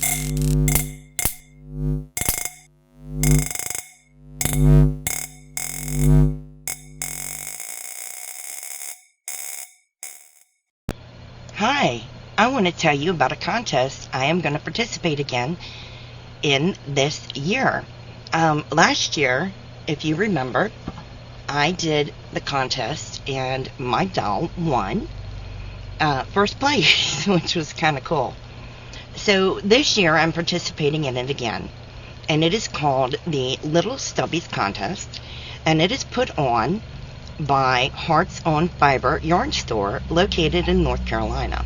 Hi, I want to tell you about a contest I am going to participate again in this year. Last year, if you remember, I did the contest and my doll won first place, which was kind of cool. So this year I'm participating in it again, and it is called the Little Stubbies Contest, and it is put on by Hearts on Fiber yarn store located in North Carolina.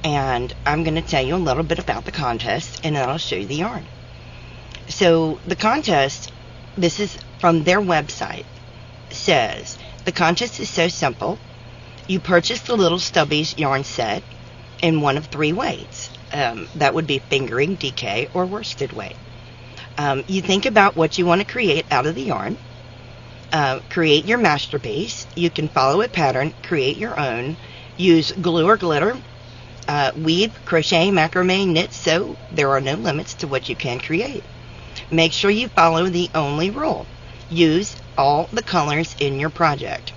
And I'm going to tell you a little bit about the contest, and then I'll show you the yarn. So the contest, this is from their website, says the contest is so simple. You purchase the Little Stubbies yarn set in one of three ways. That would be fingering, DK, or worsted weight. You think about what you want to create out of the yarn. Create your masterpiece. You can follow a pattern, create your own, use glue or glitter, weave, crochet, macrame, knit, sew. There are no limits to what you can create. Make sure you follow the only rule. Use all the colors in your project.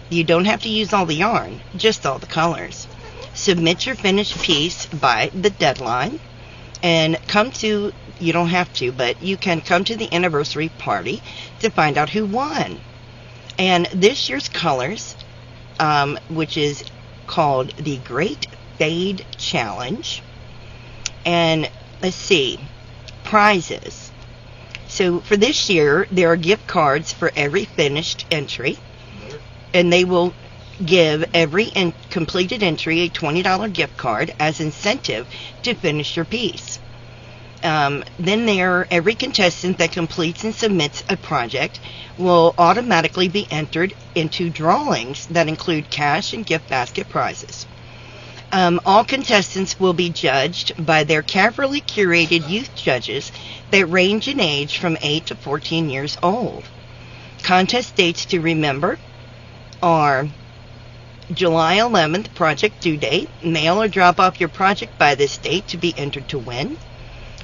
You don't have to use all the yarn, just all the colors. Submit your finished piece by the deadline, and you don't have to, but you can come to the anniversary party to find out who won. And this year's colors, which is called the Great Fade Challenge. And let's see, prizes. So for this year, there are gift cards for every finished entry, and they will give every completed entry a $20 gift card as incentive to finish your piece. Then every contestant that completes and submits a project will automatically be entered into drawings that include cash and gift basket prizes. All contestants will be judged by their carefully curated youth judges that range in age from 8 to 14 years old. Contest dates to remember are July 11th, project due date. Mail or drop off your project by this date to be entered to win.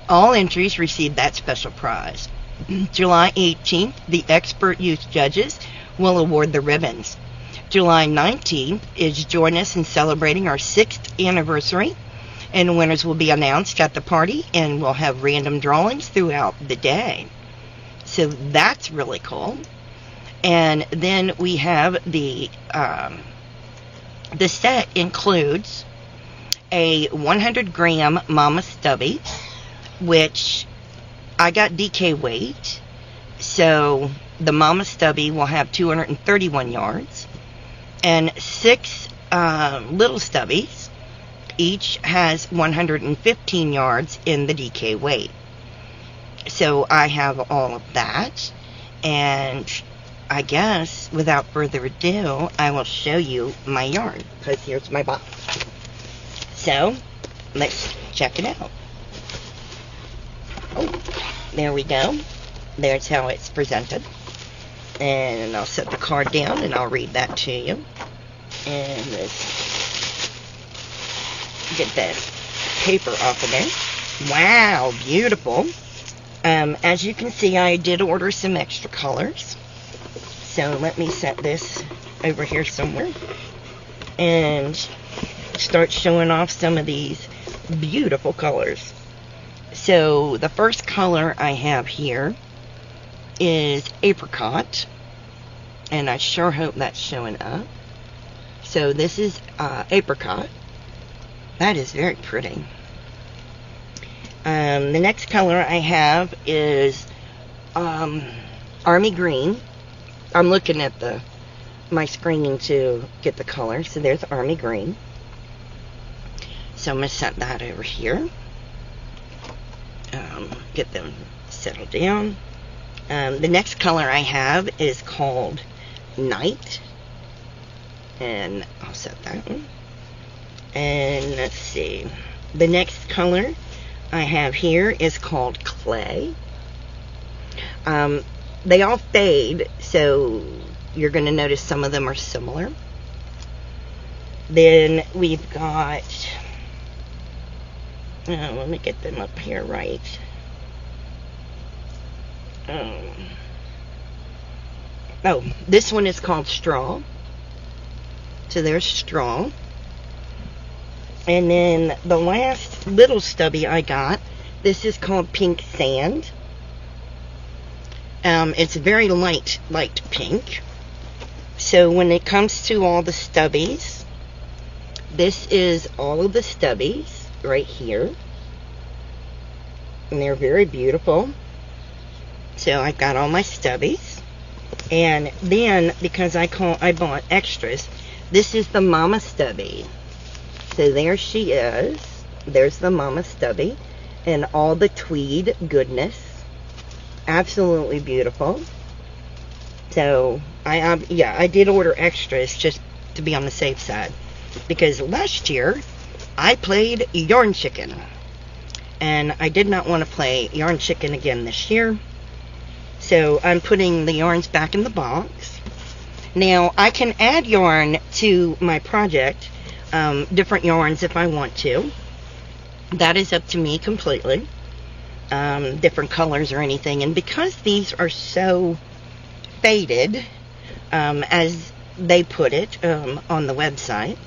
All entries receive that special prize. July 18th, the expert youth judges will award the ribbons. July 19th is join us in celebrating our 6th anniversary, and winners will be announced at the party, and we'll have random drawings throughout the day. So that's really cool. And then we have the set includes a 100-gram Mama Stubby, which I got DK weight, so the Mama Stubby will have 231 yards, and 6 Little Stubbies, each has 115 yards in the DK weight. So I have all of that, and I guess without further ado, I will show you my yarn, because here's my box. So let's check it out. Oh, there we go. There's how it's presented. And I'll set the card down and I'll read that to you. And let's get that paper off of there. Wow, beautiful. As you can see, I did order some extra colors. So let me set this over here somewhere and start showing off some of these beautiful colors. So the first color I have here is apricot, and I sure hope that's showing up. So this is apricot. That is very pretty. The next color I have is army green. I'm looking at my screening to get the color. So there's army green. So I'm going to set that over here. Get them settled down. The next color I have is called night. And I'll set that one. And let's see. The next color I have here is called clay. They all fade, so you're going to notice some of them are similar. Then we've got Let me get them up here right. Oh, this one is called Straw. So there's Straw. And then the last little stubby I got, this is called Pink Sand. It's very light pink. So when it comes to all the stubbies, this is all of the stubbies right here. And they're very beautiful. So I've got all my stubbies. And then, because I bought extras, this is the Mama Stubby. So there she is. There's the Mama Stubby. And all the tweed goodness. Absolutely beautiful. So, I did order extras just to be on the safe side. Because last year, I played Yarn Chicken. And I did not want to play Yarn Chicken again this year. So, I'm putting the yarns back in the box. Now, I can add yarn to my project. Different yarns if I want to. That is up to me completely. Different colors or anything. And because these are so faded, as they put it on the website,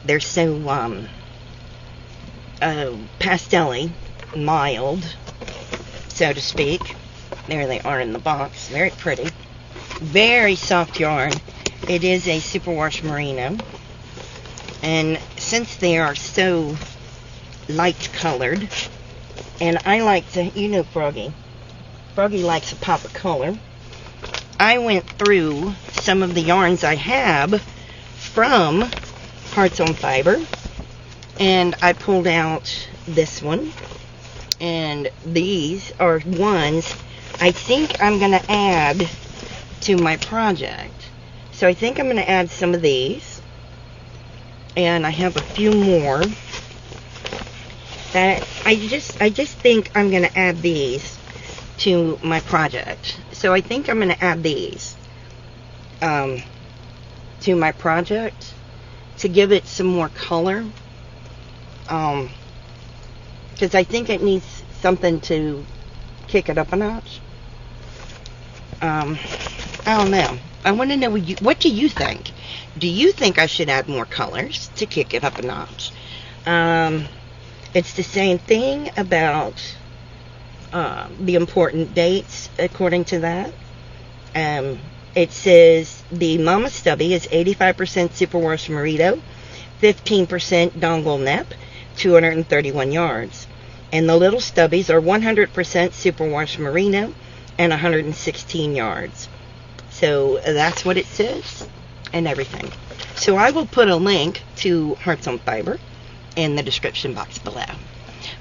they're so pastel-y, mild, so to speak. There they are in the box. Very pretty. Very soft yarn. It is a superwash merino. And since they are so light colored, and I like to, you know Froggy. Froggy likes a pop of color. I went through some of the yarns I have from Hearts on Fiber, and I pulled out this one. And these are ones I think I'm going to add to my project. So I think I'm going to add some of these. And I have a few more that I just think I'm going to add these to my project. So I think I'm going to add these to my project to give it some more color. Because I think it needs something to kick it up a notch. I don't know. I want to know what do you think? Do you think I should add more colors to kick it up a notch? It's the same thing about the important dates according to that. It says the Mama Stubby is 85% superwash merino, 15% dongle nep, 231 yards. And the little stubbies are 100% superwash merino and 116 yards. So that's what it says and everything. So I will put a link to Hearts on Fiber in the description box below.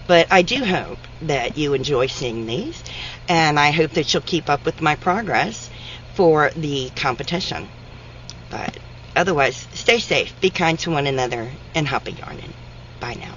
But I do hope that you enjoy seeing these, and I hope that you'll keep up with my progress for the competition. But otherwise, stay safe, be kind to one another, and happy yarning. Bye now.